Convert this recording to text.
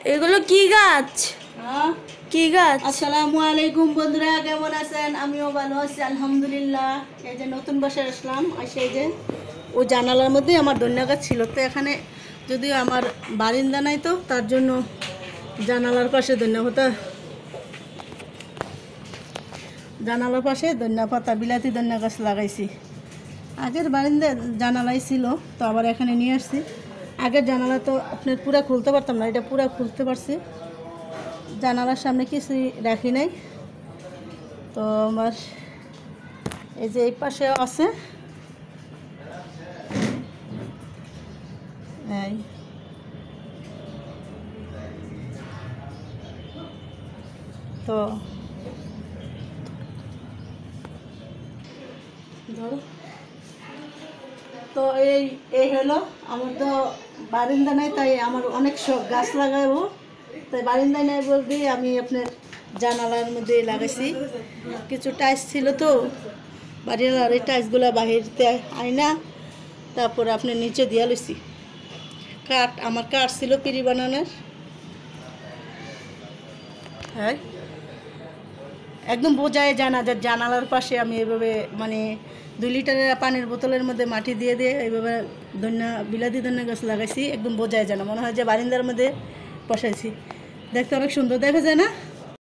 এগুলো কি গাছ? হ্যাঁ, কি গাছ? আসসালামু আলাইকুম বন্ধুরা, কেমন আছেন? আমিও ভালো আছি আলহামদুলিল্লাহ। এই যে নতুন বাসায় আসলাম, আসে এই যে ও জানালার মধ্যে আমার ধনিয়া গাছ ছিল, তো এখানে যদিও আমার বারিন্দা নাই, তো তার জন্য জানালার পাশে ধনিয়া পাতা, জানালার পাশে ধনিয়া পাতা বিলাতি ধনিয়া গাছ লাগাইছি। আগের বারিন্দা জানালাই ছিল, তো আবার এখানে নিয়ে আসছি। আগের জানালা তো আপনার পুরা খুলতে পারতাম না, এটা পুরা খুলতে পারছি। জানালার সামনে কিছুই রাখি নাই। তো আমার এই যে এই পাশে আছে, এই তো ধরো, তো এই এই হলো আমার তো বারিন্দা নাই, তাই আমার অনেক শখ গাছ লাগাবো। তাই বারিন্দা নাই বলতে আমি আপনার জানালার মধ্যে লাগাইছি। কিছু টাইলস ছিল তো বাড়ির, আর এই টাইলসগুলো বাহিরতে আইনা তারপরে আপনি নিচে দিয়া লইছি। কাঠ, আমার কাঠ ছিল পিঁড়ি বানানোর। হ্যাঁ, একদম বোঝাই যায় না যে জানালার পাশে আমি এভাবে মানে 2 লিটারের পানির বোতলের মধ্যে মাটি দিয়ে দিয়ে এইভাবে বিলাতি ধনিয়া গাছ লাগাইছি। একদম বোঝাই যায় না, মনে হয় যে বারিন্দার মধ্যে বসাইছি। দেখতে অনেক সুন্দর দেখা যায় না?